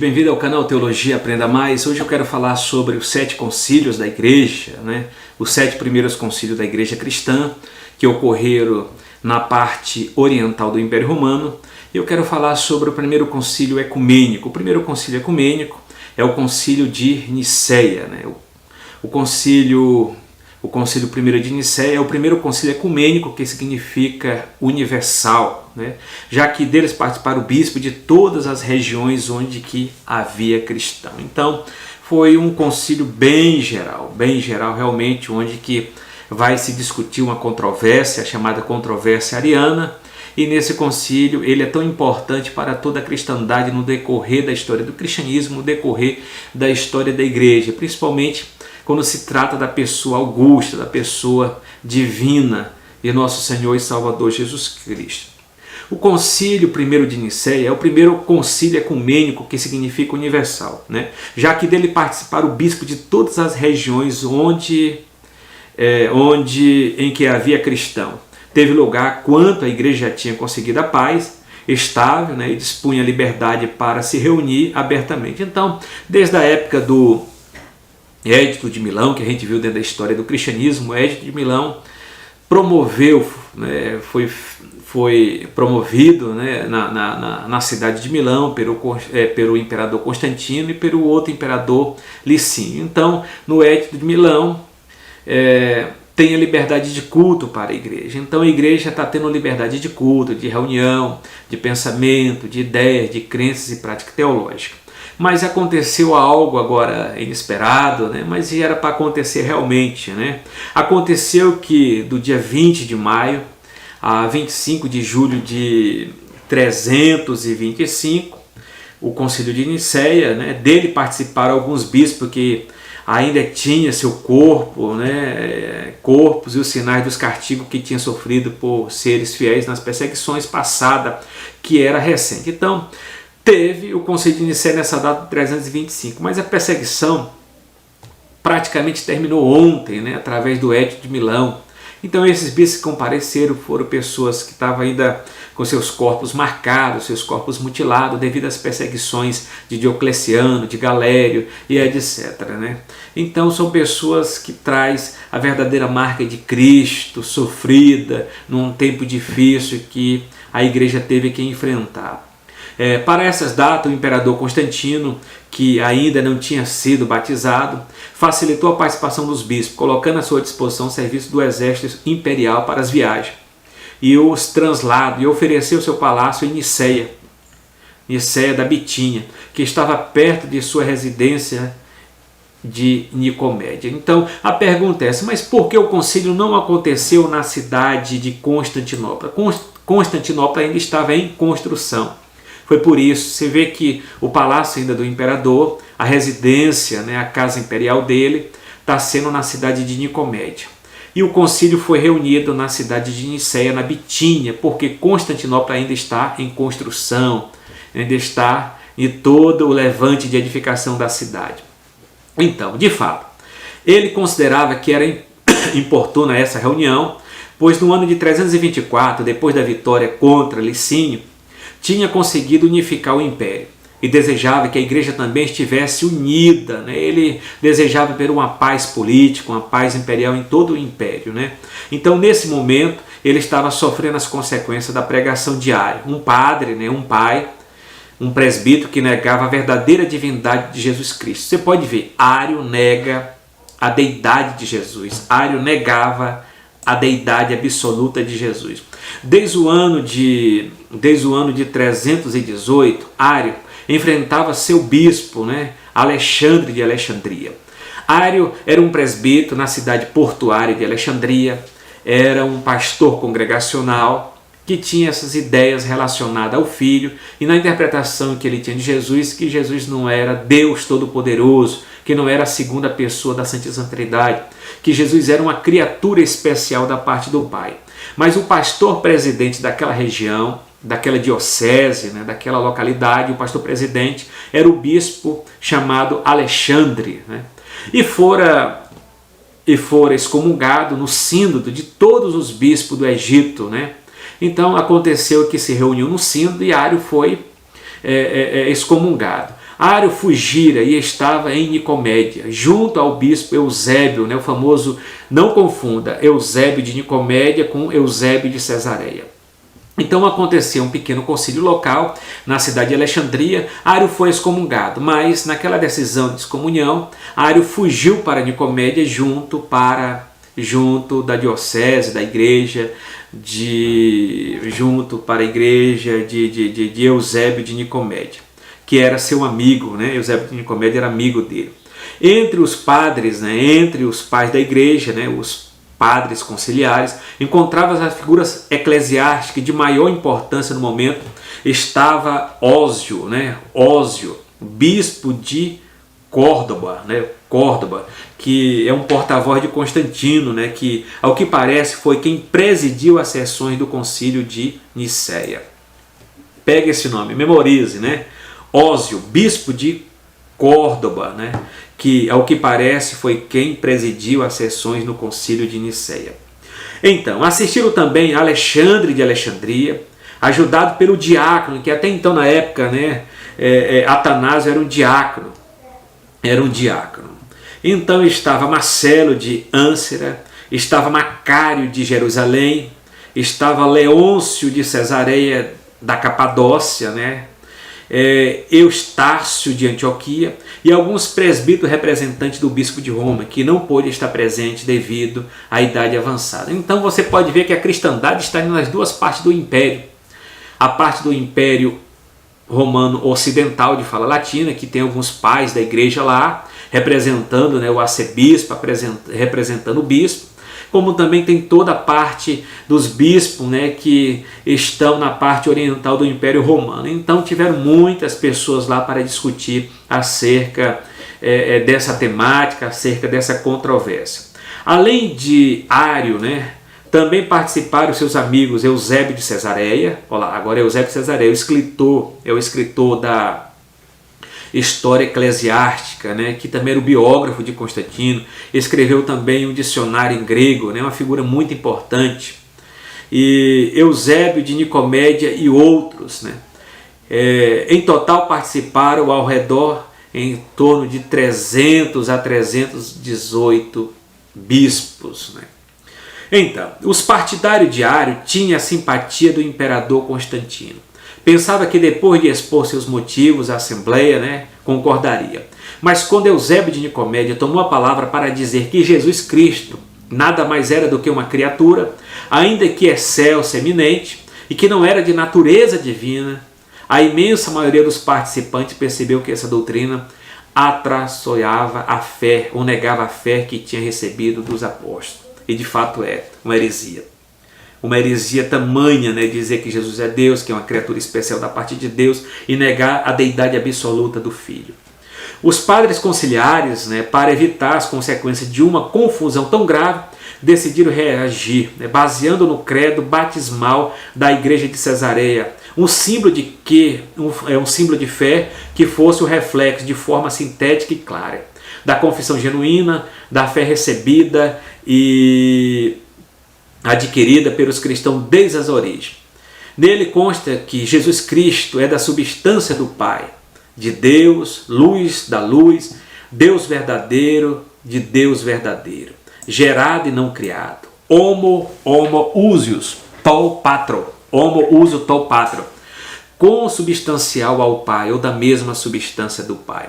bem-vindo ao canal Teologia Aprenda Mais. Hoje eu quero falar sobre os 7 concílios da igreja, os 7 primeiros concílios da igreja cristã que ocorreram na parte oriental do Império Romano. Eu quero falar sobre o primeiro concílio ecumênico. O primeiro concílio ecumênico é o concílio de Nicéia. O concílio primeiro de Nicéia é o primeiro concílio ecumênico, que significa universal, já que deles participaram bispos de todas as regiões onde que havia cristão. Então foi um concílio bem geral realmente, onde que vai se discutir uma controvérsia chamada controvérsia ariana, e nesse concílio ele é tão importante para toda a cristandade no decorrer da história do cristianismo, no decorrer da história da igreja, principalmente quando se trata da pessoa augusta, da pessoa divina de nosso Senhor e Salvador Jesus Cristo. O concílio primeiro de Nicéia é o primeiro concílio ecumênico, que significa universal, já que dele participaram o bispo de todas as regiões em que havia cristão. Teve lugar quanto a igreja já tinha conseguido a paz estável, e dispunha liberdade para se reunir abertamente. Então, desde a época do Édito de Milão, que a gente viu dentro da história do cristianismo, o Édito de Milão promoveu, foi promovido na cidade de Milão pelo imperador Constantino e pelo outro imperador Licínio. Então, no Édito de Milão, tem a liberdade de culto para a igreja. Então a igreja está tendo liberdade de culto, de reunião, de pensamento, de ideias, de crenças e prática teológica. Mas aconteceu algo agora inesperado, mas era para acontecer realmente. Aconteceu que do dia 20 de maio a 25 de julho de 325, o concílio de Nicéia, dele participaram alguns bispos que ainda tinha seu corpo, corpos e os sinais dos castigos que tinha sofrido por seres fiéis nas perseguições passadas, que era recente. Então, teve o concílio de Nicéia nessa data de 325, mas a perseguição praticamente terminou ontem, através do Édito de Milão. Então esses bispos que compareceram foram pessoas que estavam ainda com seus corpos marcados, seus corpos mutilados devido às perseguições de Diocleciano, de Galério e etc. Então são pessoas que traz a verdadeira marca de Cristo, sofrida num tempo difícil que a igreja teve que enfrentar. Para essas datas, o imperador Constantino, que ainda não tinha sido batizado, facilitou a participação dos bispos, colocando à sua disposição o serviço do exército imperial para as viagens, e os translados, e ofereceu seu palácio em Nicéia da Bitínia, que estava perto de sua residência de Nicomédia. Então a pergunta é essa: mas por que o concílio não aconteceu na cidade de Constantinopla? Constantinopla ainda estava em construção. Foi por isso, você vê que o palácio ainda do imperador, a residência, a casa imperial dele, está sendo na cidade de Nicomédia. E o concílio foi reunido na cidade de Nicéia, na Bitínia, porque Constantinopla ainda está em construção, ainda está em todo o levante de edificação da cidade. Então, de fato, ele considerava que era importuna essa reunião, pois no ano de 324, depois da vitória contra Licínio, tinha conseguido unificar o império e desejava que a igreja também estivesse unida. Ele desejava ver uma paz política, uma paz imperial em todo o império. Então, nesse momento, ele estava sofrendo as consequências da pregação de Ário, um padre, um pai, um presbítero que negava a verdadeira divindade de Jesus Cristo. Você pode ver, Ário nega a deidade de Jesus, Ário negava a deidade absoluta de Jesus. Desde o ano de 318, Ário enfrentava seu bispo, Alexandre de Alexandria. Ário era um presbítero na cidade portuária de Alexandria, era um pastor congregacional que tinha essas ideias relacionadas ao Filho e na interpretação que ele tinha de Jesus, que Jesus não era Deus Todo-Poderoso, que não era a segunda pessoa da Santíssima Trindade, que Jesus era uma criatura especial da parte do Pai. Mas o pastor presidente daquela região, daquela diocese, daquela localidade, o pastor presidente era o bispo chamado Alexandre, e fora excomungado no sínodo de todos os bispos do Egito. Então aconteceu que se reuniu no sínodo e Ário foi excomungado. Ário fugira e estava em Nicomédia, junto ao bispo Eusébio, né, o famoso, não confunda, Eusébio de Nicomédia com Eusébio de Cesareia. Então aconteceu um pequeno concílio local na cidade de Alexandria. Ário foi excomungado, mas naquela decisão de excomunhão, Ário fugiu para Nicomédia junto da diocese, da igreja, junto para a igreja de Eusébio de Nicomédia, que era seu amigo, né? Eusébio de Nicomédia era amigo dele. Entre os padres, né, entre os pais da igreja, né, os padres conciliares, encontrava as figuras eclesiásticas de maior importância no momento. Estava Ósio, né, Ósio, bispo de Córdoba, né, Córdoba, que é um porta-voz de Constantino, né, que ao que parece foi quem presidiu as sessões do concílio de Nicéia. Pega esse nome, memorize, né? Ósio, bispo de Córdoba, né? Que ao que parece foi quem presidiu as sessões no concílio de Nicéia. Então, assistiram também Alexandre de Alexandria, ajudado pelo diácono, que até então na época, né, Atanásio era um diácono. Então estava Marcelo de Âncera, estava Macário de Jerusalém, estava Leôncio de Cesareia da Capadócia, né? Eustácio de Antioquia e alguns presbíteros representantes do bispo de Roma, que não pôde estar presente devido à idade avançada. Então você pode ver que a cristandade está nas duas partes do império. A parte do império romano ocidental de fala latina, que tem alguns pais da igreja lá, representando, né, o arcebispo, representando o bispo, como também tem toda a parte dos bispos, né, que estão na parte oriental do Império Romano. Então tiveram muitas pessoas lá para discutir acerca dessa temática, acerca dessa controvérsia. Além de Ário, né, também participaram seus amigos Eusébio de Cesareia. Olha lá, agora Eusébio de Cesareia, o escritor da História Eclesiástica, né, que também era o biógrafo de Constantino, escreveu também um dicionário em grego, né, uma figura muito importante. E Eusébio de Nicomédia e outros, né, em total participaram ao redor em torno de 300 a 318 bispos, né. Então, os partidários de Ário tinham a simpatia do imperador Constantino. Pensava que depois de expor seus motivos à Assembleia, né, concordaria. Mas quando Eusébio de Nicomédia tomou a palavra para dizer que Jesus Cristo nada mais era do que uma criatura, ainda que excelsa, eminente, e que não era de natureza divina, a imensa maioria dos participantes percebeu que essa doutrina atraiçoava a fé, ou negava a fé que tinha recebido dos apóstolos. E de fato é uma heresia. Uma heresia tamanha, né, dizer que Jesus é Deus, que é uma criatura especial da parte de Deus, e negar a deidade absoluta do Filho. Os padres conciliares, né, para evitar as consequências de uma confusão tão grave, decidiram reagir, né, baseando no credo batismal da igreja de Cesareia, um símbolo de fé que fosse o reflexo de forma sintética e clara da confissão genuína, da fé recebida e adquirida pelos cristãos desde as origens. Nele consta que Jesus Cristo é da substância do Pai, de Deus, luz da luz, Deus verdadeiro de Deus verdadeiro, gerado e não criado. Homo usius tol patro, homo usio tol patro, consubstancial ao Pai, ou da mesma substância do Pai.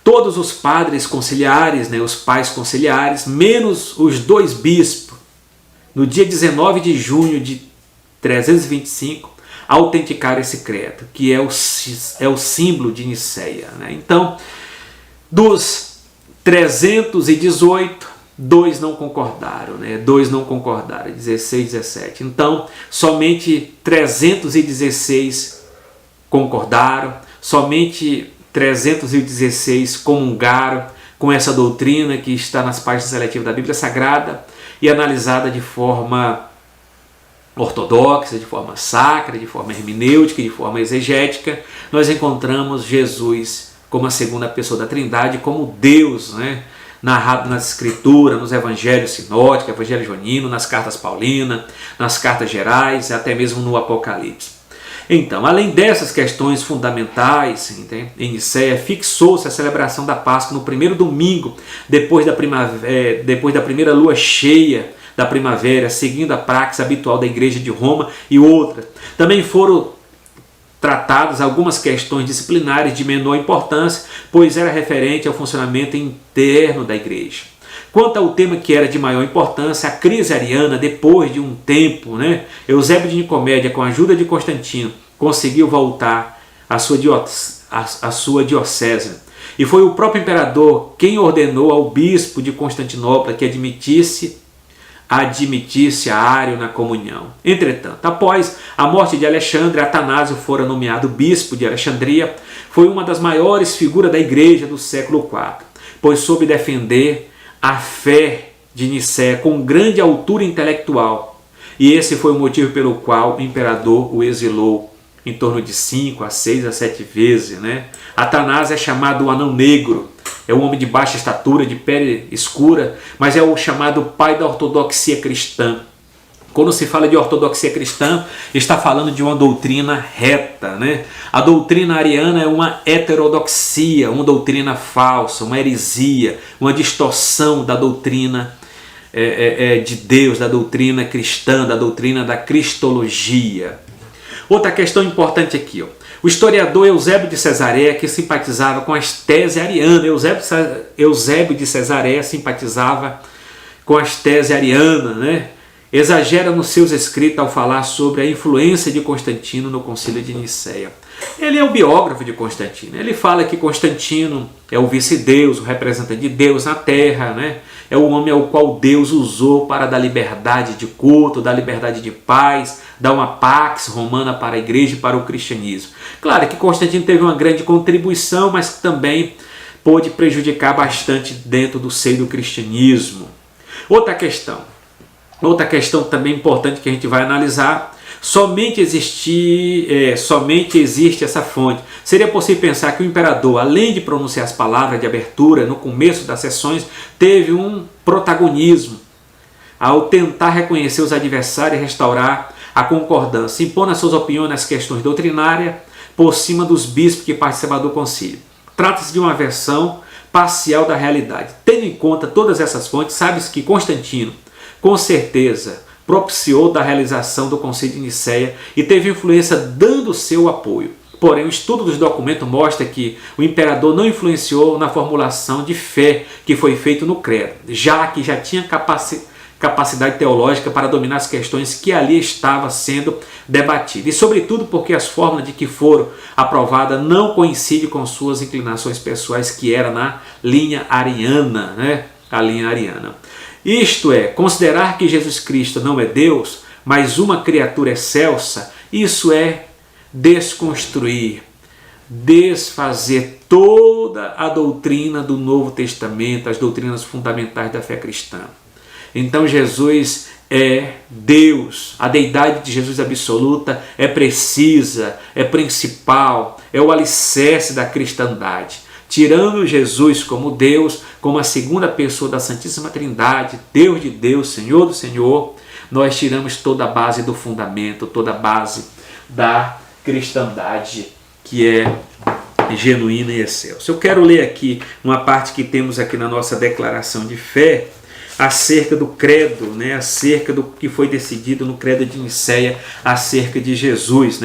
Todos os padres conciliares, né, os pais conciliares, menos os dois bispos, no dia 19 de junho de 325, autenticaram esse credo, que é o símbolo de Nicéia, né? Então, dos 318, dois não concordaram, né? 16, 17. Então, somente 316 concordaram, somente 316 comungaram com essa doutrina que está nas páginas seletivas da Bíblia Sagrada e analisada de forma ortodoxa, de forma sacra, de forma hermenêutica, de forma exegética. Nós encontramos Jesus como a segunda pessoa da Trindade, como Deus, né, narrado nas Escrituras, nos Evangelhos sinóticos, Evangelho joanino, nas cartas paulinas, nas cartas gerais, até mesmo no Apocalipse. Então, além dessas questões fundamentais, entende? Em Nicéia, fixou-se a celebração da Páscoa no primeiro domingo, depois da primeira lua cheia da primavera, seguindo a praxe habitual da Igreja de Roma e outra. Também foram tratadas algumas questões disciplinares de menor importância, pois era referente ao funcionamento interno da Igreja. Quanto ao tema que era de maior importância, a crise ariana, depois de um tempo, Eusébio de Nicomédia, com a ajuda de Constantino, conseguiu voltar à sua diocese. E foi o próprio imperador quem ordenou ao bispo de Constantinopla que admitisse Ário na comunhão. Entretanto, após a morte de Alexandre, Atanásio fora nomeado bispo de Alexandria. Foi uma das maiores figuras da igreja do século IV, pois soube defender a fé de Nicéia com grande altura intelectual, e esse foi o motivo pelo qual o imperador o exilou em torno de 5 a 6 a 7 vezes. Atanásio é chamado o Anão Negro, é um homem de baixa estatura, de pele escura, mas é o chamado pai da ortodoxia cristã. Quando se fala de ortodoxia cristã, está falando de uma doutrina reta. A doutrina ariana é uma heterodoxia, uma doutrina falsa, uma heresia, uma distorção da doutrina de Deus, da doutrina cristã, da doutrina da cristologia. Outra questão importante aqui, o historiador Eusébio de Cesareia, que simpatizava com as teses arianas. Eusébio de Cesareia simpatizava com as teses arianas, exagera nos seus escritos ao falar sobre a influência de Constantino no Concílio de Nicéia. Ele é o biógrafo de Constantino. Ele fala que Constantino é o vice-deus, o representante de Deus na terra, é o homem ao qual Deus usou para dar liberdade de culto, dar liberdade de paz, dar uma pax romana para a igreja e para o cristianismo. Claro que Constantino teve uma grande contribuição, mas também pôde prejudicar bastante dentro do seio do cristianismo. Outra questão também importante que a gente vai analisar: somente existe essa fonte. Seria possível pensar que o imperador, além de pronunciar as palavras de abertura no começo das sessões, teve um protagonismo ao tentar reconhecer os adversários e restaurar a concordância, impondo as suas opiniões nas questões doutrinárias por cima dos bispos que participavam do concílio. Trata-se de uma versão parcial da realidade. Tendo em conta todas essas fontes, sabe-se que Constantino, com certeza, propiciou da realização do Concílio de Nicéia e teve influência dando seu apoio. Porém, o estudo dos documentos mostra que o imperador não influenciou na formulação de fé que foi feito no credo, já que já tinha capacidade teológica para dominar as questões que ali estavam sendo debatidas. E sobretudo porque as fórmulas de que foram aprovadas não coincidem com suas inclinações pessoais, que era na linha ariana, a linha ariana. Isto é, considerar que Jesus Cristo não é Deus, mas uma criatura excelsa, isso é desconstruir, desfazer toda a doutrina do Novo Testamento, as doutrinas fundamentais da fé cristã. Então Jesus é Deus, a deidade de Jesus absoluta é precisa, é principal, é o alicerce da cristandade. Tirando Jesus como Deus, como a segunda pessoa da Santíssima Trindade, Deus de Deus, Senhor do Senhor, nós tiramos toda a base do fundamento, toda a base da cristandade, que é genuína e excelsa. Eu quero ler aqui uma parte que temos aqui na nossa declaração de fé, acerca do credo, acerca do que foi decidido no credo de Nicéia, acerca de Jesus.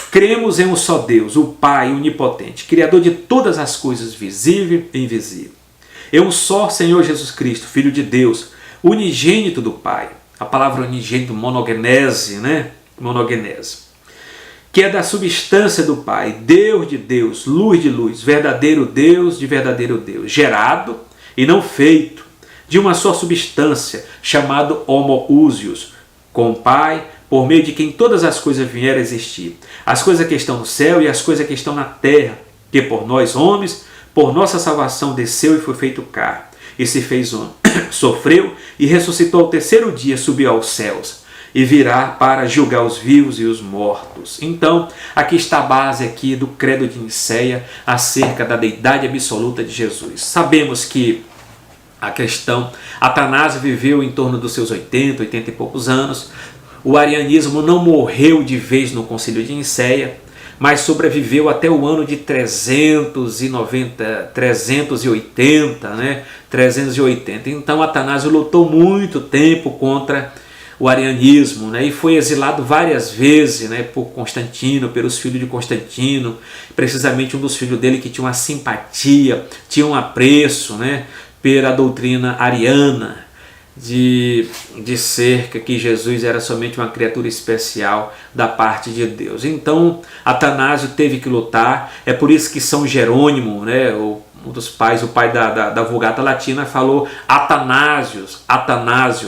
Cremos em um só Deus, o Pai onipotente, Criador de todas as coisas, visível e invisível. Em um só Senhor Jesus Cristo, Filho de Deus, unigênito do Pai. A palavra unigênito, monogenese, monogenese, que é da substância do Pai, Deus de Deus, luz de luz, verdadeiro Deus de verdadeiro Deus, gerado e não feito, de uma só substância, chamado homoousios, com o Pai, por meio de quem todas as coisas vieram a existir, as coisas que estão no céu e as coisas que estão na terra, que por nós homens, por nossa salvação desceu e foi feito carne, e se fez homem, sofreu e ressuscitou ao terceiro dia, subiu aos céus, e virá para julgar os vivos e os mortos. Então, aqui está a base aqui do credo de Nicéia, acerca da deidade absoluta de Jesus. Sabemos que Atanásio viveu em torno dos seus 80 e poucos anos. o arianismo não morreu de vez no Concílio de Nicéia, mas sobreviveu até o ano de 380, né? 380. Então Atanásio lutou muito tempo contra o arianismo, né? E foi exilado várias vezes, né? Por Constantino, pelos filhos de Constantino, precisamente um dos filhos dele que tinha uma simpatia, tinha um apreço, né? Pela doutrina ariana, de ser que Jesus era somente uma criatura especial da parte de Deus. Então Atanásio teve que lutar. É por isso que São Jerônimo, né, um dos pais, o pai da Vulgata Latina, falou Atanásio,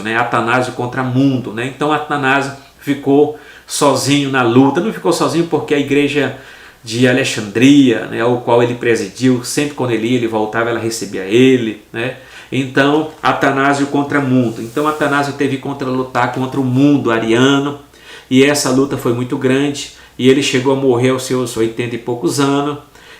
né, Atanásio contra mundo, né? Então Atanásio ficou sozinho na luta. Não ficou sozinho porque a igreja de Alexandria, né, ao qual ele presidiu, sempre quando ele ia, ele voltava, ela recebia ele, né? Então, Atanásio contra mundo. Então, Atanásio teve que lutar contra o mundo ariano, e essa luta foi muito grande, e ele chegou a morrer aos seus 80 e poucos anos,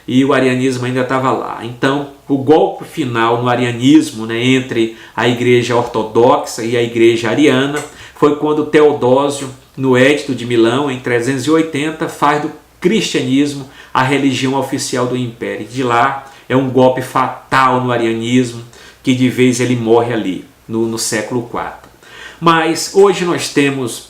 e o arianismo ainda estava lá. Então, o golpe final no arianismo, né, entre a igreja ortodoxa e a igreja ariana, foi quando Teodósio, no Edito de Milão, em 380, faz do cristianismo a religião oficial do império. De lá, é um golpe fatal no arianismo, que de vez ele morre ali, no século IV. Mas hoje nós temos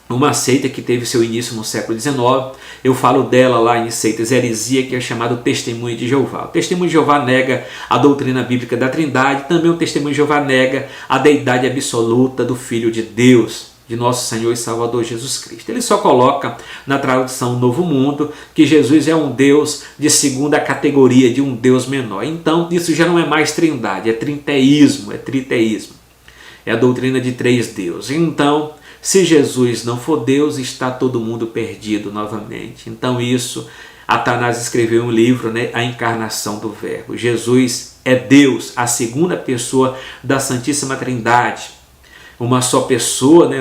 uma seita que teve seu início no século XIX, eu falo dela lá em Seitas Heresia, que é chamado Testemunho de Jeová. O Testemunho de Jeová nega a doutrina bíblica da Trindade, também o Testemunho de Jeová nega a deidade absoluta do Filho de Deus, de nosso Senhor e Salvador Jesus Cristo. Ele só coloca na tradução Novo Mundo que Jesus é um Deus de segunda categoria, de um Deus menor. Então isso já não é mais trindade, é trinteísmo, é triteísmo. É a doutrina de três deuses. Então, se Jesus não for Deus, está todo mundo perdido novamente. Então isso, Atanásio escreveu um livro, né, A Encarnação do Verbo. Jesus é Deus, a segunda pessoa da Santíssima Trindade. Uma só pessoa, né?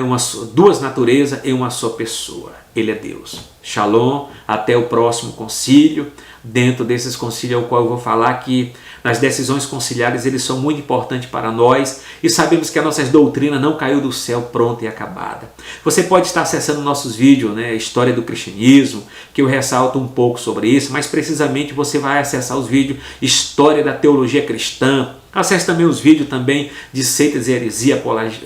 Duas naturezas em uma só pessoa. Ele é Deus. Shalom, até o próximo concílio. Dentro desses concílios ao qual eu vou falar que nas decisões conciliares eles são muito importantes para nós e sabemos que a nossa doutrina não caiu do céu pronta e acabada. Você pode estar acessando nossos vídeos, né? História do cristianismo, que eu ressalto um pouco sobre isso, mas precisamente você vai acessar os vídeos História da Teologia Cristã. Acesse também os vídeos também de Seitas e Heresia,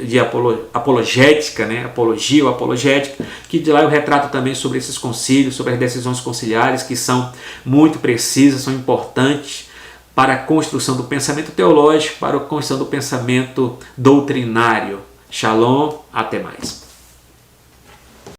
de apologética, né? Apologia ou apologética, que de lá eu retrato também sobre esses concílios, sobre as decisões conciliares, que são muito precisas, são importantes para a construção do pensamento teológico, para a construção do pensamento doutrinário. Shalom, até mais.